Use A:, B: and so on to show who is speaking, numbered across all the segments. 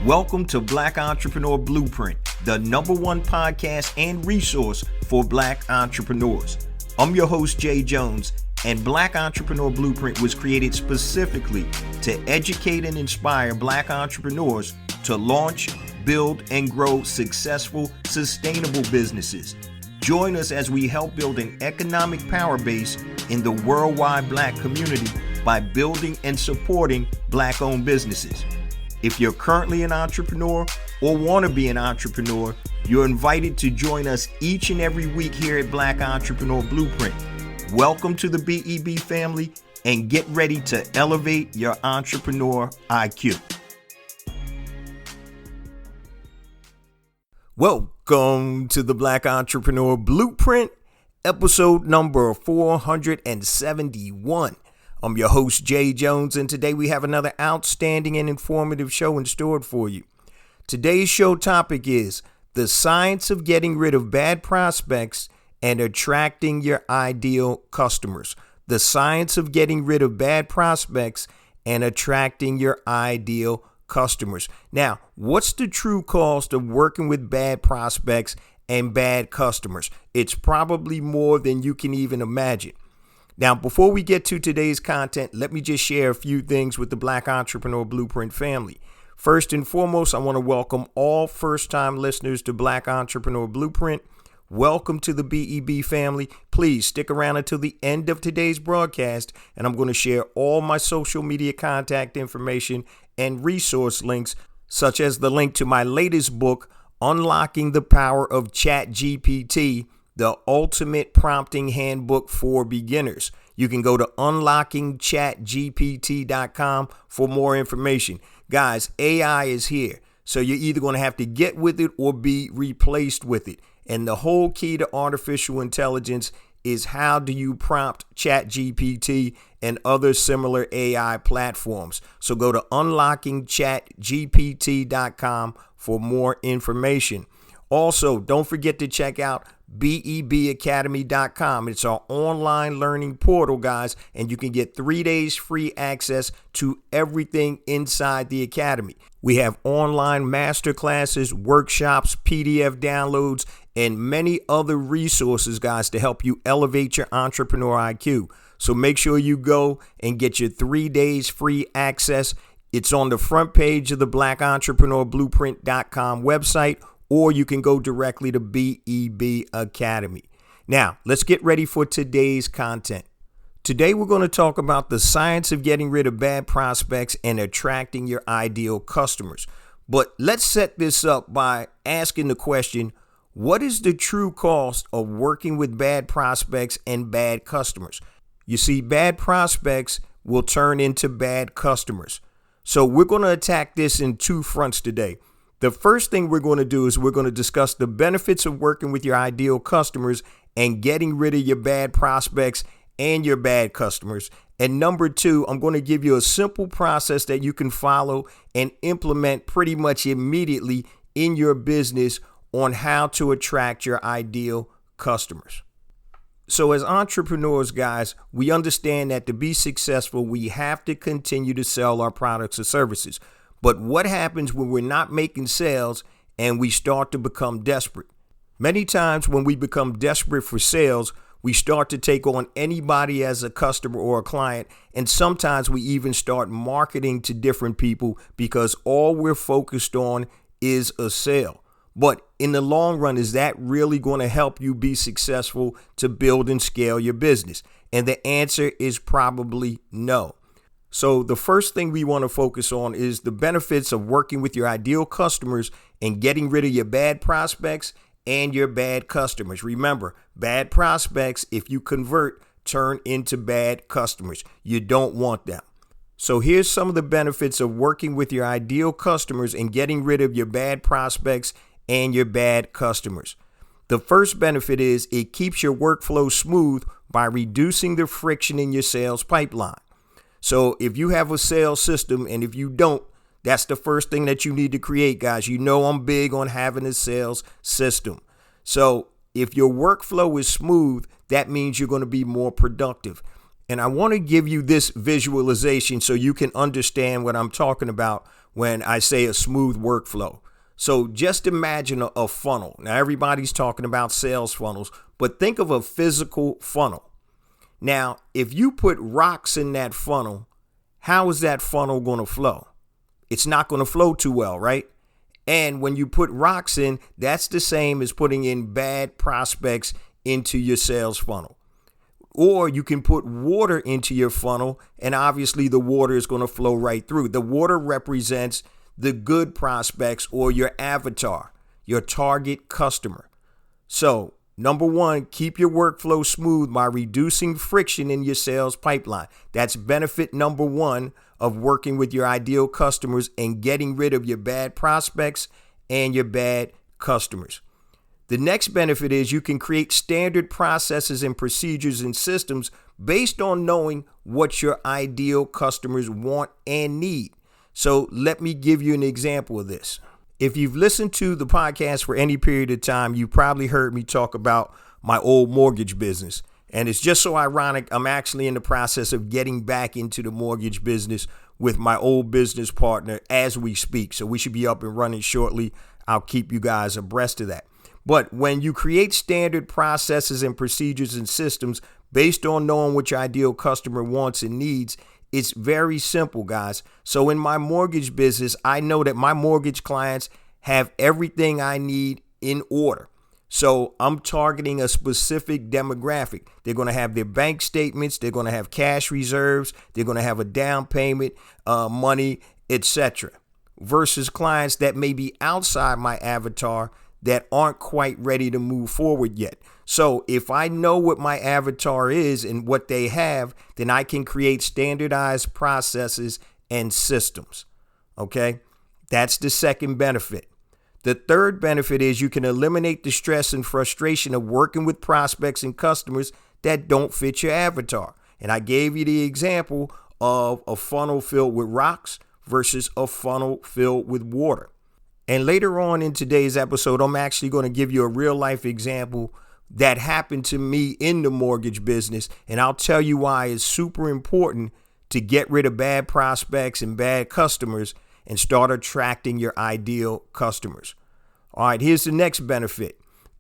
A: Welcome to Black Entrepreneur Blueprint, the #1 podcast and resource for Black entrepreneurs. I'm your host, Jay Jones, and Black Entrepreneur Blueprint was created specifically to educate and inspire Black entrepreneurs to launch, build, and grow successful, sustainable businesses. Join us as we help build an economic power base in the worldwide Black community by building and supporting Black-owned businesses. If you're currently an entrepreneur or want to be an entrepreneur, you're invited to join us each and every week here at Black Entrepreneur Blueprint. Welcome to the BEB family and get ready to elevate your entrepreneur IQ. Welcome to the Black Entrepreneur Blueprint, episode number 471. I'm your host, Jay Jones, and today we have another outstanding and informative show in store for you. Today's show topic is the science of getting rid of bad prospects and attracting your ideal customers. The science of getting rid of bad prospects and attracting your ideal customers. Now, what's the true cost of working with bad prospects and bad customers? It's probably more than you can even imagine. Now, before we get to today's content, let me just share a few things with the Black Entrepreneur Blueprint family. First and foremost, I want to welcome all first-time listeners to Black Entrepreneur Blueprint. Welcome to the BEB family. Please stick around until the end of today's broadcast, and I'm going to share all my social media contact information and resource links, such as the link to my latest book, Unlocking the Power of ChatGPT, the ultimate prompting handbook for beginners. You can go to unlockingchatgpt.com for more information. Guys, AI is here, so you're either going to have to get with it or be replaced with it. And the whole key to artificial intelligence is how do you prompt ChatGPT and other similar AI platforms. So go to unlockingchatgpt.com for more information. Also, don't forget to check out BEBacademy.com. It's our online learning portal, guys, and you can get 3 days free access to everything inside the academy. We have online masterclasses, workshops, PDF downloads, and many other resources, guys, to help you elevate your entrepreneur IQ. So make sure you go and get your 3 days free access. It's on the front page of the BlackEntrepreneurBlueprint.com website, or you can go directly to BEB Academy. Now, let's get ready for today's content. Today, we're going to talk about the science of getting rid of bad prospects and attracting your ideal customers. But let's set this up by asking the question, what is the true cost of working with bad prospects and bad customers? You see, bad prospects will turn into bad customers. So we're going to attack this in two fronts today. The first thing we're going to do is we're going to discuss the benefits of working with your ideal customers and getting rid of your bad prospects and your bad customers. And number two, I'm going to give you a simple process that you can follow and implement pretty much immediately in your business on how to attract your ideal customers. So as entrepreneurs, guys, we understand that to be successful, we have to continue to sell our products or services. But what happens when we're not making sales and we start to become desperate? Many times when we become desperate for sales, we start to take on anybody as a customer or a client. And sometimes we even start marketing to different people because all we're focused on is a sale. But in the long run, is that really going to help you be successful to build and scale your business? And the answer is probably no. So the first thing we want to focus on is the benefits of working with your ideal customers and getting rid of your bad prospects and your bad customers. Remember, bad prospects, if you convert, turn into bad customers. You don't want them. So here's some of the benefits of working with your ideal customers and getting rid of your bad prospects and your bad customers. The first benefit is it keeps your workflow smooth by reducing the friction in your sales pipeline. So if you have a sales system, and if you don't, that's the first thing that you need to create, guys. You know I'm big on having a sales system. So if your workflow is smooth, that means you're going to be more productive. And I want to give you this visualization so you can understand what I'm talking about when I say a smooth workflow. So just imagine a funnel. Now, everybody's talking about sales funnels, but think of a physical funnel. Now, if you put rocks in that funnel, how is that funnel going to flow? It's not going to flow too well, right? And when you put rocks in, that's the same as putting in bad prospects into your sales funnel. Or you can put water into your funnel, and obviously the water is going to flow right through. The water represents the good prospects or your avatar, your target customer. So, number one, keep your workflow smooth by reducing friction in your sales pipeline. That's benefit number one of working with your ideal customers and getting rid of your bad prospects and your bad customers. The next benefit is you can create standard processes and procedures and systems based on knowing what your ideal customers want and need. So let me give you an example of this. If you've listened to the podcast for any period of time, you probably heard me talk about my old mortgage business. And it's just so ironic, I'm actually in the process of getting back into the mortgage business with my old business partner as we speak. So we should be up and running shortly. I'll keep you guys abreast of that. But when you create standard processes and procedures and systems based on knowing what your ideal customer wants and needs, it's very simple, guys. So in my mortgage business, I know that my mortgage clients have everything I need in order. So I'm targeting a specific demographic. They're going to have their bank statements. They're going to have cash reserves. They're going to have a down payment, money, etc. Versus clients that may be outside my avatar that aren't quite ready to move forward yet. So if I know what my avatar is and what they have, then I can create standardized processes and systems. Okay, that's the second benefit. The third benefit is you can eliminate the stress and frustration of working with prospects and customers that don't fit your avatar. And I gave you the example of a funnel filled with rocks versus a funnel filled with water. And later on in today's episode, I'm actually going to give you a real life example that happened to me in the mortgage business. And I'll tell you why it's super important to get rid of bad prospects and bad customers and start attracting your ideal customers. All right, here's the next benefit.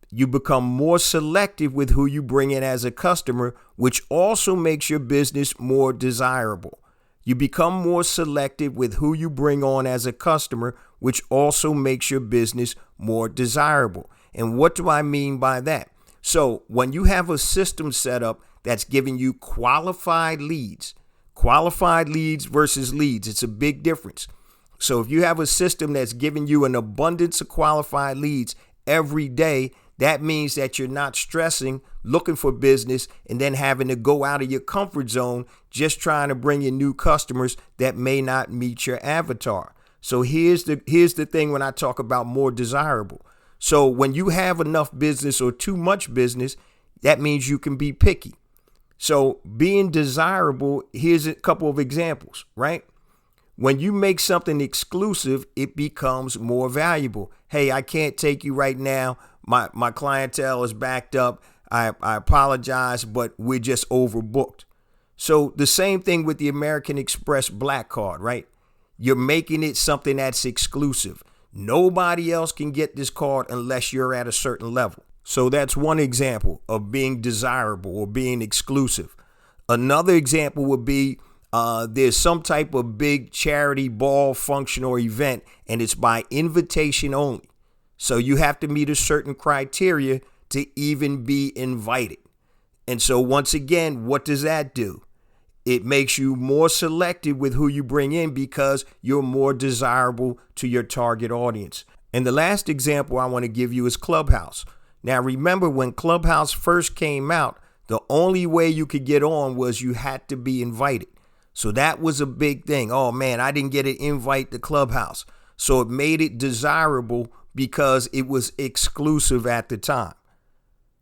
A: You become more selective with who you bring in as a customer, which also makes your business more desirable. You become more selective with who you bring on as a customer, which also makes your business more desirable. And what do I mean by that? So when you have a system set up that's giving you qualified leads versus leads, it's a big difference. So if you have a system that's giving you an abundance of qualified leads every day, that means that you're not stressing, looking for business, and then having to go out of your comfort zone just trying to bring in new customers that may not meet your avatar. So here's the thing when I talk about more desirable. So when you have enough business or too much business, that means you can be picky. So being desirable, here's a couple of examples, right? When you make something exclusive, it becomes more valuable. Hey, I can't take you right now. My clientele is backed up. I apologize, but we're just overbooked. So the same thing with the American Express Black Card, right? You're making it something that's exclusive. Nobody else can get this card unless you're at a certain level. So that's one example of being desirable or being exclusive. Another example would be there's some type of big charity ball, function, or event, and it's by invitation only. So you have to meet a certain criteria to even be invited. And so once again, what does that do? It makes you more selective with who you bring in because you're more desirable to your target audience. And the last example I want to give you is Clubhouse. Now, remember when Clubhouse first came out, the only way you could get on was you had to be invited. So that was a big thing. Oh man, I didn't get an invite to Clubhouse. So it made it desirable because it was exclusive at the time.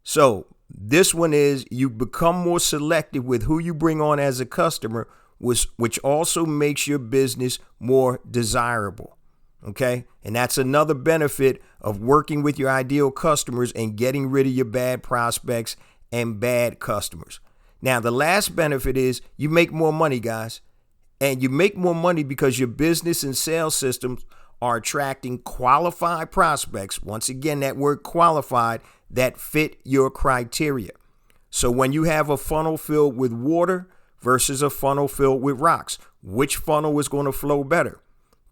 A: So this one is you become more selective with who you bring on as a customer, which also makes your business more desirable. Okay. And that's another benefit of working with your ideal customers and getting rid of your bad prospects and bad customers. Now, the last benefit is you make more money, guys. And you make more money because your business and sales systems are attracting qualified prospects. Once again, that word qualified, that fit your criteria. So when you have a funnel filled with water versus a funnel filled with rocks, which funnel is going to flow better?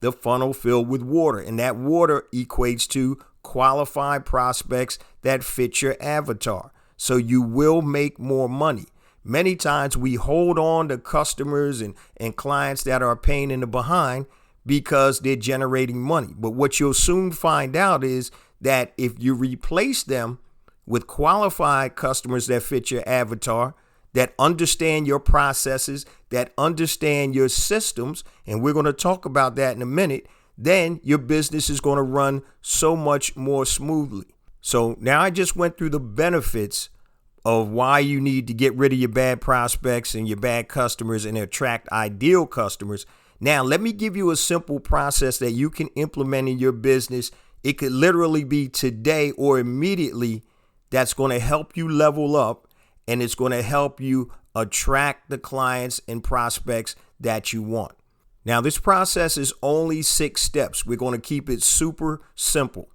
A: The funnel filled with water. And that water equates to qualified prospects that fit your avatar. So you will make more money. Many times we hold on to customers and clients that are a pain in the behind because they're generating money. But what you'll soon find out is that if you replace them with qualified customers that fit your avatar, that understand your processes, that understand your systems, and we're going to talk about that in a minute, then your business is going to run so much more smoothly. So now I just went through the benefits of why you need to get rid of your bad prospects and your bad customers and attract ideal customers. Now, let me give you a simple process that you can implement in your business. It could literally be today or immediately that's going to help you level up, and it's going to help you attract the clients and prospects that you want. Now, this process is only 6 steps. We're going to keep it super simple.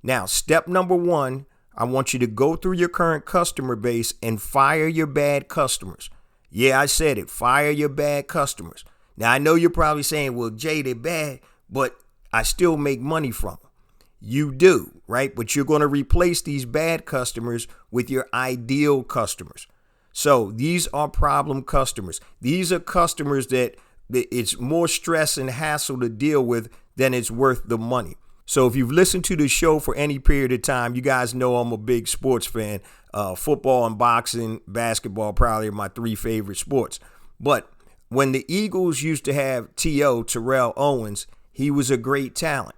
A: Now, step number 1, I want you to go through your current customer base and fire your bad customers. Yeah, I said it. Fire your bad customers. Now, I know you're probably saying, well, Jay, they're bad, but I still make money from them. You do, right? But you're going to replace these bad customers with your ideal customers. So these are problem customers. These are customers that it's more stress and hassle to deal with than it's worth the money. So if you've listened to the show for any period of time, you guys know I'm a big sports fan. Football and boxing, basketball probably are my 3 favorite sports. But when the Eagles used to have T.O., Terrell Owens, he was a great talent.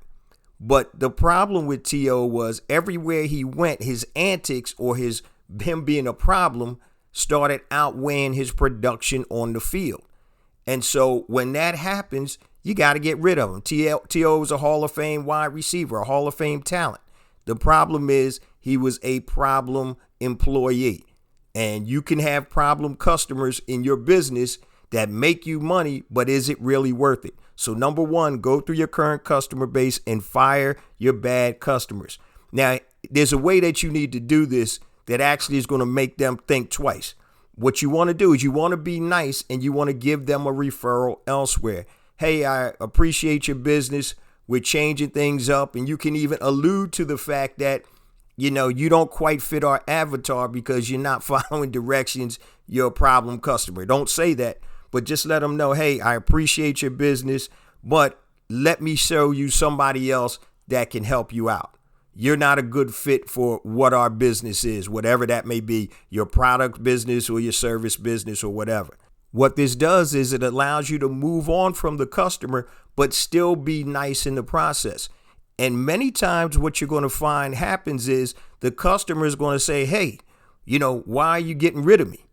A: But the problem with T.O. was everywhere he went, his antics or him being a problem started outweighing his production on the field. And so when that happens, you got to get rid of him. T.O. is a Hall of Fame wide receiver, a Hall of Fame talent. The problem is he was a problem employee. And you can have problem customers in your business that make you money, but is it really worth it? So number 1, go through your current customer base and fire your bad customers. Now, there's a way that you need to do this that actually is going to make them think twice. What you want to do is you want to be nice and you want to give them a referral elsewhere. Hey, I appreciate your business. We're changing things up. And you can even allude to the fact that, you don't quite fit our avatar because you're not following directions. You're a problem customer. Don't say that, but just let them know, hey, I appreciate your business, but let me show you somebody else that can help you out. You're not a good fit for what our business is, whatever that may be, your product business or your service business or whatever. What this does is it allows you to move on from the customer, but still be nice in the process. And many times what you're going to find happens is the customer is going to say, hey, why are you getting rid of me?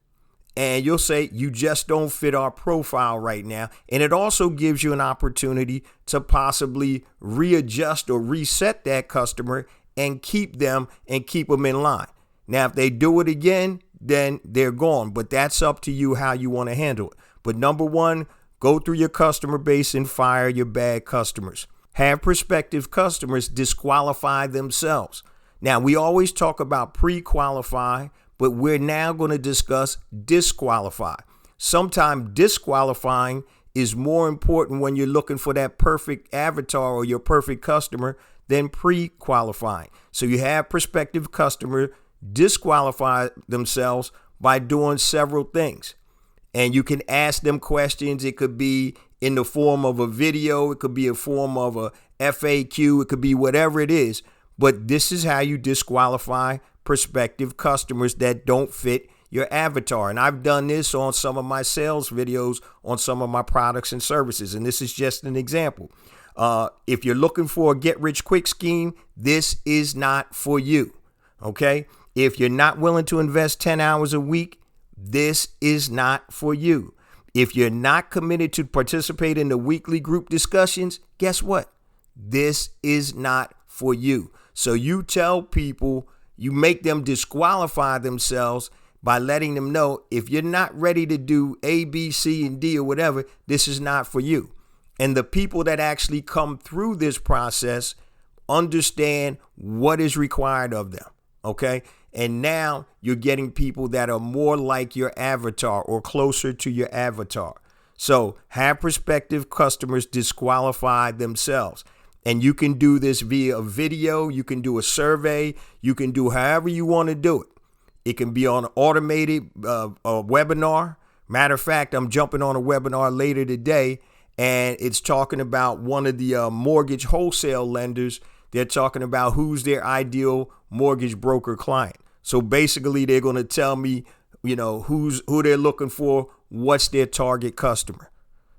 A: And you'll say, you just don't fit our profile right now. And it also gives you an opportunity to possibly readjust or reset that customer and keep them in line. Now, if they do it again, then they're gone. But that's up to you how you want to handle it. But number 1, go through your customer base and fire your bad customers. Have prospective customers disqualify themselves. Now, we always talk about pre-qualify, but we're now going to discuss disqualify. Sometimes disqualifying is more important when you're looking for that perfect avatar or your perfect customer than pre-qualifying. So you have prospective customer disqualify themselves by doing several things. And you can ask them questions. It could be in the form of a video. It could be a form of a FAQ. It could be whatever it is. But this is how you disqualify prospective customers that don't fit your avatar. And I've done this on some of my sales videos on some of my products and services. And this is just an example. If you're looking for a get rich quick scheme, this is not for you. Okay. If you're not willing to invest 10 hours a week, this is not for you. If you're not committed to participate in the weekly group discussions, guess what? This is not for you. So you tell people, you make them disqualify themselves by letting them know if you're not ready to do A, B, C, and D or whatever, this is not for you. And the people that actually come through this process understand what is required of them. Okay. And now you're getting people that are more like your avatar or closer to your avatar. So have prospective customers disqualify themselves. And you can do this via a video. You can do a survey. You can do however you want to do it. It can be on an automated a webinar. Matter of fact, I'm jumping on a webinar later today, and it's talking about one of the mortgage wholesale lenders. They're talking about who's their ideal mortgage broker client. So basically, they're going to tell me, who they're looking for, what's their target customer.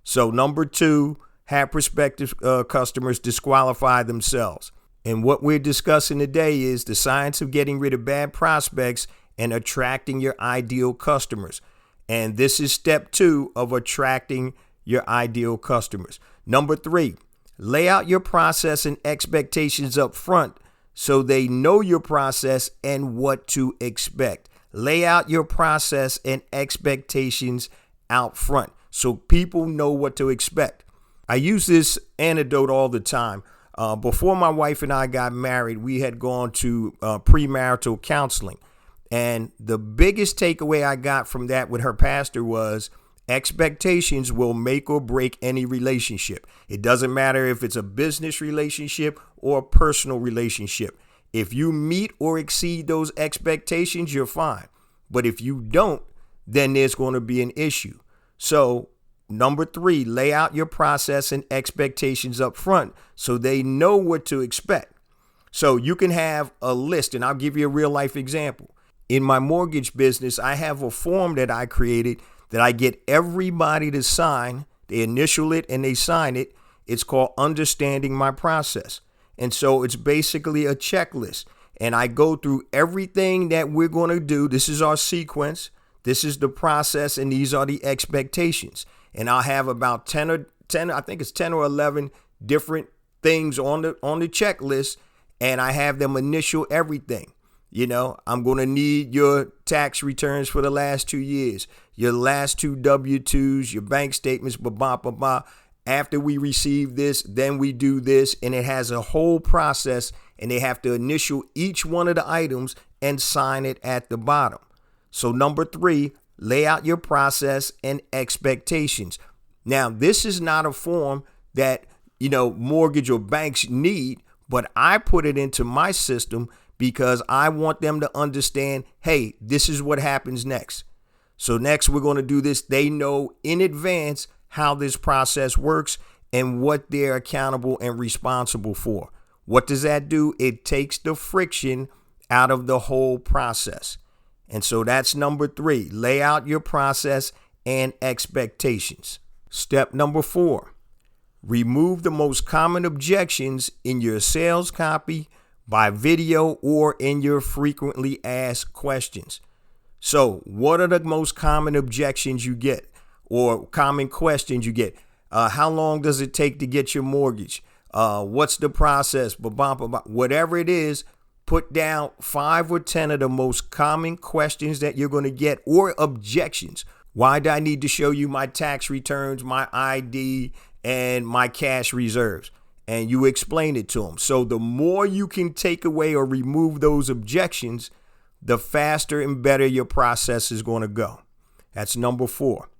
A: So number 2, have prospective customers disqualify themselves. And what we're discussing today is the science of getting rid of bad prospects and attracting your ideal customers. And this is step 2 of attracting your ideal customers. Number 3, lay out your process and expectations up front so they know your process and what to expect. Lay out your process and expectations out front so people know what to expect. I use this anecdote all the time. Before my wife and I got married, we had gone to premarital counseling. And the biggest takeaway I got from that with her pastor was expectations will make or break any relationship. It doesn't matter if it's a business relationship or a personal relationship. If you meet or exceed those expectations, you're fine. But if you don't, then there's going to be an issue. So number 3, lay out your process and expectations up front so they know what to expect. So you can have a list, and I'll give you a real life example. In my mortgage business, I have a form that I created that I get everybody to sign. They initial it and they sign it. It's called Understanding My Process. And so it's basically a checklist. And I go through everything that we're going to do. This is our sequence. This is the process. And these are the expectations. And I'll have about 10 or 11 different things on the checklist. And I have them initial everything. I'm going to need your tax returns for the last 2 years, your last 2 W-2s, your bank statements, After we receive this, then we do this. And it has a whole process, and they have to initial each one of the items and sign it at the bottom. So number 3, lay out your process and expectations. Now, this is not a form that, mortgage or banks need, but I put it into my system because I want them to understand, hey, this is what happens next. So next we're going to do this. They know in advance how this process works and what they're accountable and responsible for. What does that do? It takes the friction out of the whole process. And so that's number 3. Lay out your process and expectations. Step number 4, remove the most common objections in your sales copy, by video, or in your frequently asked questions. So what are the most common objections you get or common questions you get? How long does it take to get your mortgage? What's the process? Whatever it is, put down 5 or 10 of the most common questions that you're going to get or objections. Why do I need to show you my tax returns, my ID, and my cash reserves? And you explain it to them. So the more you can take away or remove those objections, the faster and better your process is going to go. That's number 4.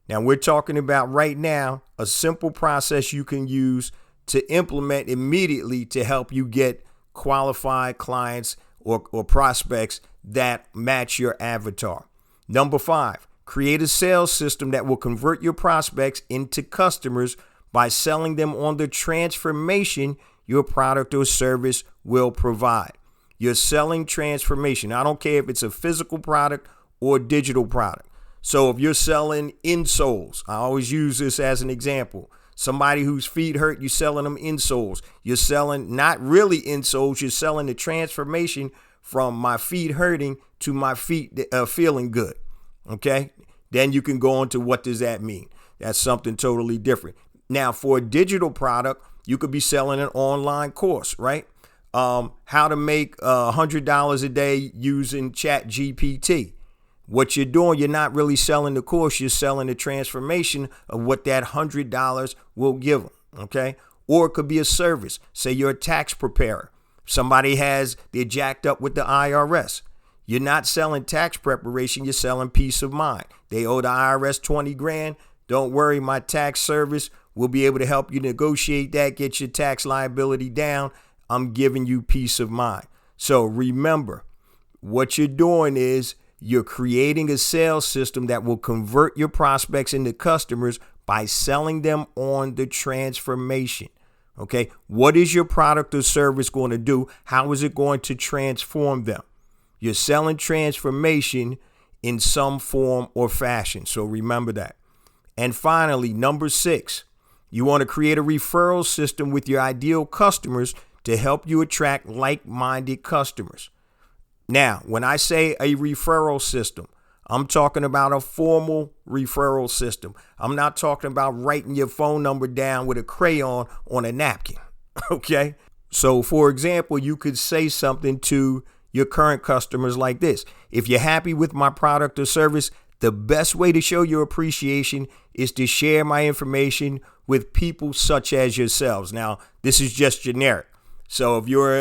A: Now we're talking about right now a simple process you can use to implement immediately to help you get qualified clients or prospects that match your avatar. Number 5, create a sales system that will convert your prospects into customers by selling them on the transformation your product or service will provide. You're selling transformation. I don't care if it's a physical product or digital product. So if you're selling insoles, I always use this as an example. Somebody whose feet hurt, you're selling them insoles. You're selling not really insoles. You're selling the transformation from my feet hurting to my feet feeling good. Okay. Then you can go on to what does that mean? That's something totally different. Now, for a digital product, you could be selling an online course, right? How to make $100 a day using Chat GPT. What you're doing, you're not really selling the course, you're selling the transformation of what that $100 will give them, okay? Or it could be a service. Say you're a tax preparer. Somebody they're jacked up with the IRS. You're not selling tax preparation, you're selling peace of mind. They owe the IRS 20 grand. Don't worry, my tax service will be able to help you negotiate that, get your tax liability down. I'm giving you peace of mind. So remember, what you're doing is you're creating a sales system that will convert your prospects into customers by selling them on the transformation. Okay, what is your product or service going to do? How is it going to transform them? You're selling transformation in some form or fashion. So remember that. And finally, number 6, you want to create a referral system with your ideal customers to help you attract like-minded customers. Now, when I say a referral system, I'm talking about a formal referral system. I'm not talking about writing your phone number down with a crayon on a napkin. Okay. So, for example, you could say something to your current customers like this. If you're happy with my product or service, the best way to show your appreciation is to share my information with people such as yourselves. Now, this is just generic. So if you're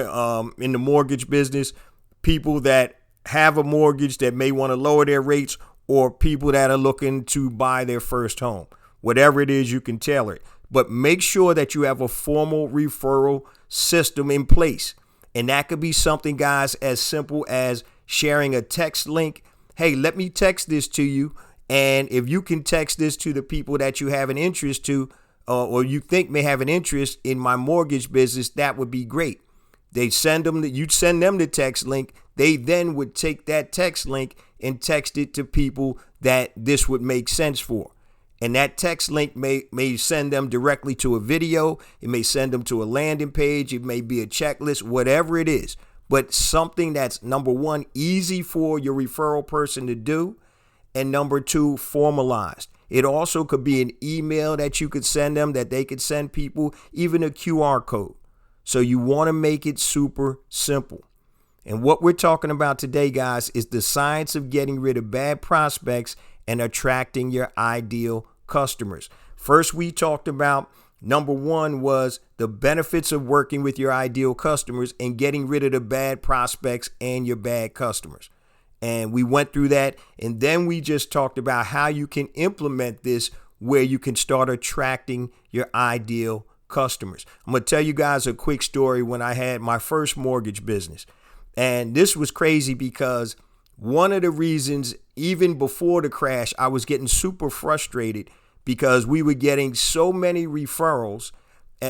A: in the mortgage business, people that have a mortgage that may want to lower their rates, or people that are looking to buy their first home, whatever it is, you can tailor it. But make sure that you have a formal referral system in place. And that could be something, guys, as simple as sharing a text link. Hey, let me text this to you. And if you can text this to the people that you have an interest to, or you think may have an interest in my mortgage business, that would be great. You'd send them the text link. They then would take that text link and text it to people that this would make sense for. And that text link may send them directly to a video. It may send them to a landing page. It may be a checklist, whatever it is. But something that's, number 1, easy for your referral person to do, and number 2, formalized. It also could be an email that you could send them, that they could send people, even a QR code. So you want to make it super simple. And what we're talking about today, guys, is the science of getting rid of bad prospects and attracting your ideal customers. First, we talked about number 1 was the benefits of working with your ideal customers and getting rid of the bad prospects and your bad customers. And we went through that. And then we just talked about how you can implement this where you can start attracting your ideal customers. I'm going to tell you guys a quick story when I had my first mortgage business. And this was crazy because one of the reasons, even before the crash, I was getting super frustrated because we were getting so many referrals,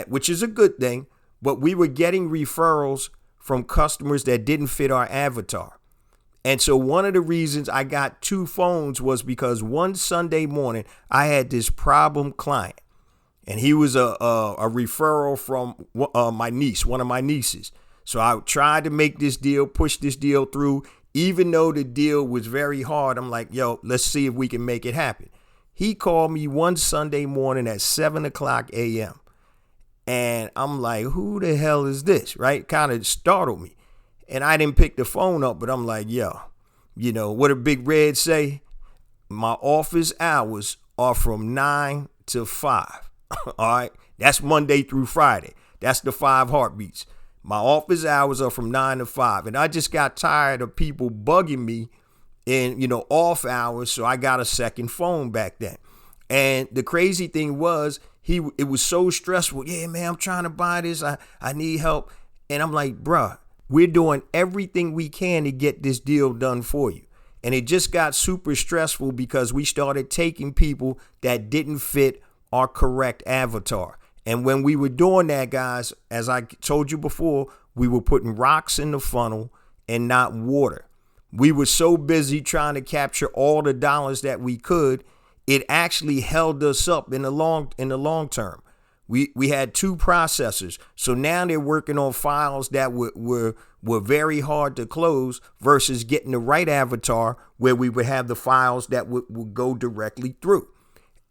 A: which is a good thing, but we were getting referrals from customers that didn't fit our avatar. And so one of the reasons I got 2 phones was because one Sunday morning I had this problem client, and he was a referral from my niece, one of my nieces. So I tried to make this deal, push this deal through, even though the deal was very hard. I'm like, yo, let's see if we can make it happen. He called me one Sunday morning at 7:00 a.m. And I'm like, who the hell is this? Right? Kind of startled me. And I didn't pick the phone up, but I'm like, yo, you know, what did Big Red say? My office hours are from 9 to 5. All right. That's Monday through Friday. That's the 5 heartbeats. My office hours are from 9 to 5. And I just got tired of people bugging me in, off hours. So I got a second phone back then. And the crazy thing was, it was so stressful. Yeah, man, I'm trying to buy this. I need help. And I'm like, bruh, we're doing everything we can to get this deal done for you. And it just got super stressful because we started taking people that didn't fit our correct avatar. And when we were doing that, guys, as I told you before, we were putting rocks in the funnel and not water. We were so busy trying to capture all the dollars that we could, it actually held us up in the long term. We had 2 processors. So now they're working on files that were very hard to close versus getting the right avatar where we would have the files that would go directly through.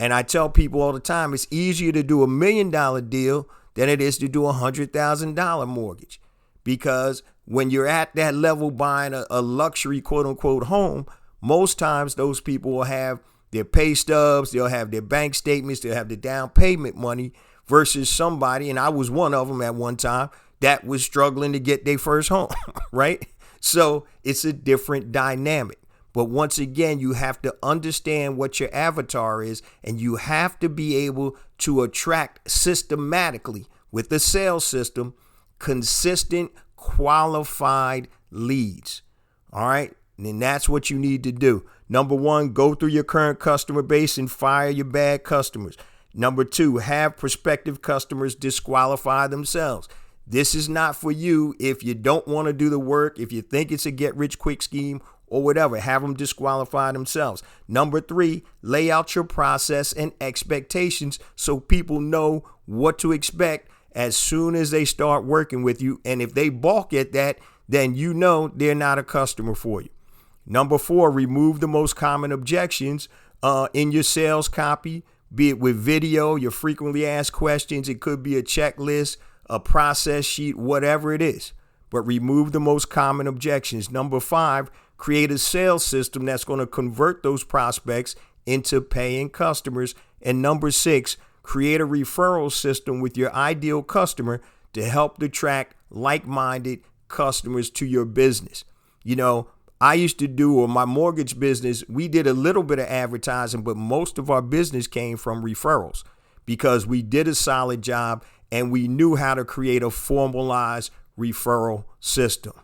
A: And I tell people all the time, it's easier to do $1 million deal than it is to do $100,000 mortgage. Because when you're at that level buying a luxury, quote unquote, home, Most times those people will have their pay stubs, they'll have their bank statements, they'll have the down payment money versus somebody, and I was one of them at one time, that was struggling to get their first home, right? So it's a different dynamic. But once again, you have to understand what your avatar is, and you have to be able to attract systematically with the sales system, consistent, qualified leads. All right. And that's what you need to do. Number one, go through your current customer base and fire your bad customers. Number two, have prospective customers disqualify themselves. This is not for you if you don't want to do the work, if you think it's a get-rich-quick scheme or whatever. Have them disqualify themselves. Number three, lay out your process and expectations so people know what to expect as soon as they start working with you. And if they balk at that, then you know they're not a customer for you. Number four, remove the most common objections in your sales copy, be it with video, your frequently asked questions. It could be a checklist, a process sheet, whatever it is. But remove the most common objections. Number five, create a sales system that's going to convert those prospects into paying customers. And number six, create a referral system with your ideal customer to help attract like-minded customers to your business. You know, I used to do, or my mortgage business, we did a little bit of advertising, but most of our business came from referrals because we did a solid job and we knew how to create a formalized referral system.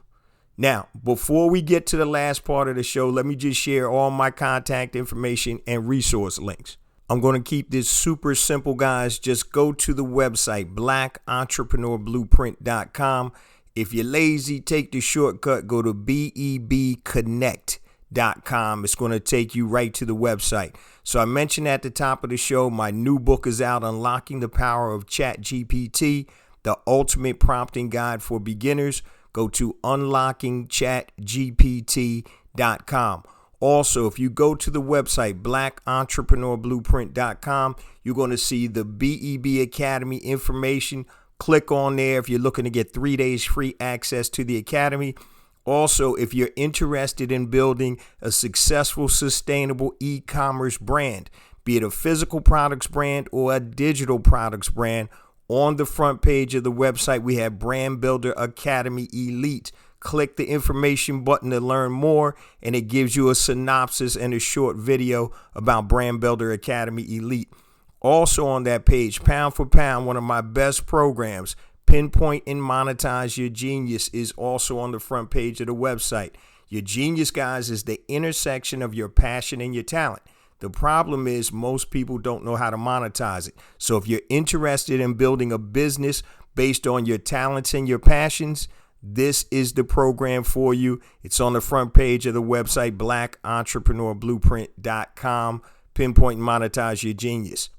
A: Now, before we get to the last part of the show, let me just share all my contact information and resource links. I'm going to keep this super simple, guys. Just go to the website, blackentrepreneurBlueprint.com. If you're lazy, take the shortcut, go to bebconnect.com. It's going to take you right to the website. So I mentioned at the top of the show, my new book is out, Unlocking the Power of ChatGPT, the ultimate prompting guide for beginners. Go to unlockingchatgpt.com. Also, if you go to the website, blackentrepreneurBlueprint.com, you're going to see the BEB Academy information. Click on there if you're looking to get 3 days free access to the Academy. Also, if you're interested in building a successful, sustainable e-commerce brand, be it a physical products brand or a digital products brand, on the front page of the website, we have Brand Builder Academy Elite. Click the information button to learn more, and it gives you a synopsis and a short video about Brand Builder Academy Elite. Also on that page, pound for pound, one of my best programs, Pinpoint and Monetize Your Genius, is also on the front page of the website. Your genius, guys, is the intersection of your passion and your talent. The problem is most people don't know how to monetize it. So if you're interested in building a business based on your talents and your passions, this is the program for you. It's on the front page of the website, blackentrepreneurBlueprint.com. Pinpoint and Monetize Your Genius.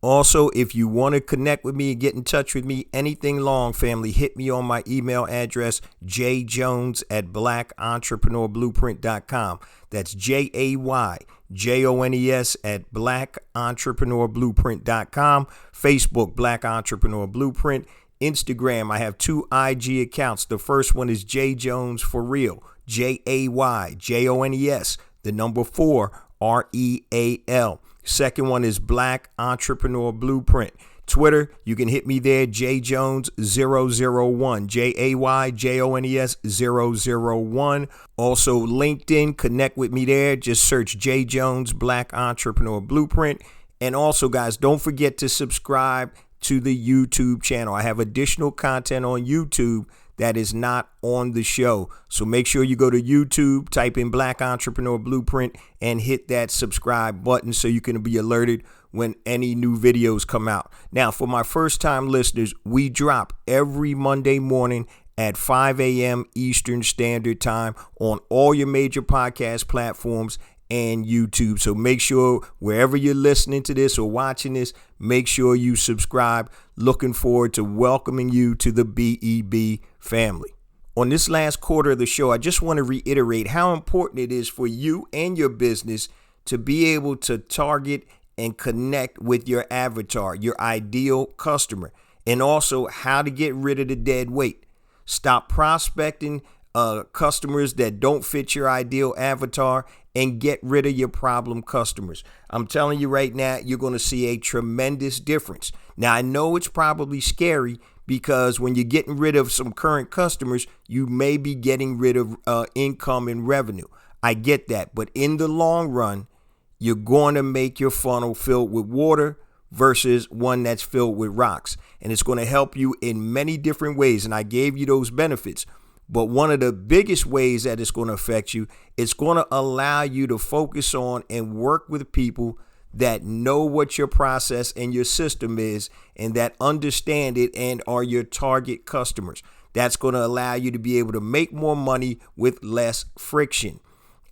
A: Also, if you want to connect with me and get in touch with me, anything long, family, hit me on my email address, jayjones@blackentrepreneurBlueprint.com. That's JAYJONES@blackentrepreneurBlueprint.com. Facebook, Black Entrepreneur Blueprint. Instagram, I have 2 IG accounts. The first one is Jay Jones for real, JAYJONES, the number 4, REAL. Second one is Black Entrepreneur Blueprint. Twitter, you can hit me there, JJones001, JAYJONES001. Also LinkedIn, connect with me there. Just search Jay Jones Black Entrepreneur Blueprint. And also, guys, don't forget to subscribe to the YouTube channel. I have additional content on YouTube that is not on the show. So make sure you go to YouTube, type in Black Entrepreneur Blueprint, and hit that subscribe button so you can be alerted when any new videos come out. Now, for my first time listeners, we drop every Monday morning at 5 a.m. Eastern Standard Time on all your major podcast platforms and YouTube. So make sure wherever you're listening to this or watching this, make sure you subscribe. Looking forward to welcoming you to the BEB family. On this last quarter of the show, I just want to reiterate how important it is for you and your business to be able to target and connect with your avatar, your ideal customer, and also how to get rid of the dead weight. Stop prospecting customers that don't fit your ideal avatar and get rid of your problem customers. I'm telling you right now, you're going to see a tremendous difference. Now, I know it's probably scary because when you're getting rid of some current customers, you may be getting rid of income and revenue. I get that. But in the long run, you're going to make your funnel filled with water versus one that's filled with rocks. And it's going to help you in many different ways. And I gave you those benefits. But one of the biggest ways that it's going to affect you, it's going to allow you to focus on and work with people that know what your process and your system is and that understand it and are your target customers. That's going to allow you to be able to make more money with less friction.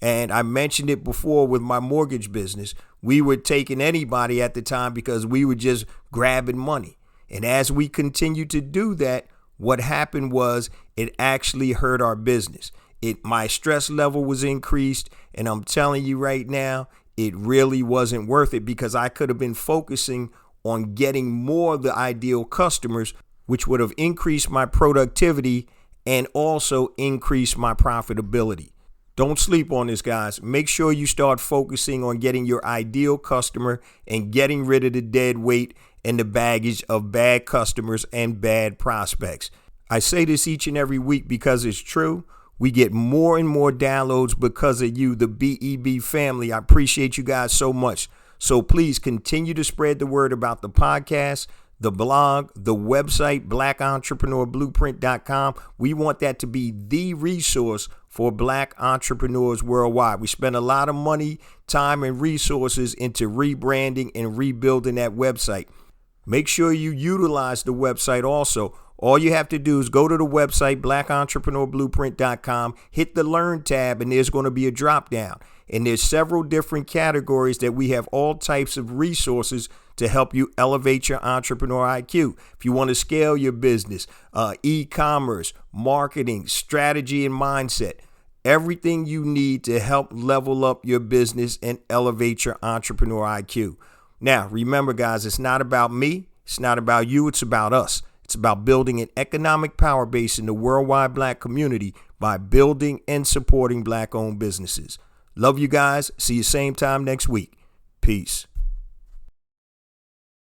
A: And I mentioned it before with my mortgage business. We were taking anybody at the time because we were just grabbing money. And as we continue to do that, what happened was it actually hurt our business. My stress level was increased. And I'm telling you right now, it really wasn't worth it because I could have been focusing on getting more of the ideal customers, which would have increased my productivity and also increased my profitability. Don't sleep on this, guys. Make sure you start focusing on getting your ideal customer and getting rid of the dead weight and the baggage of bad customers and bad prospects. I say this each and every week because it's true. We get more and more downloads because of you, the BEB family. I appreciate you guys so much. So please continue to spread the word about the podcast, the blog, the website, blackentrepreneurblueprint.com. We want that to be the resource for Black entrepreneurs worldwide. We spend a lot of money, time, and resources into rebranding and rebuilding that website. Make sure you utilize the website also. All you have to do is go to the website, blackentrepreneurblueprint.com, hit the Learn tab, and there's going to be a drop down. And there's several different categories that we have all types of resources to help you elevate your entrepreneur IQ. If you want to scale your business, e-commerce, marketing, strategy, and mindset, everything you need to help level up your business and elevate your entrepreneur IQ. Now, remember, guys, it's not about me. It's not about you. It's about us. It's about building an economic power base in the worldwide Black community by building and supporting Black-owned businesses. Love you guys. See you same time next week. Peace.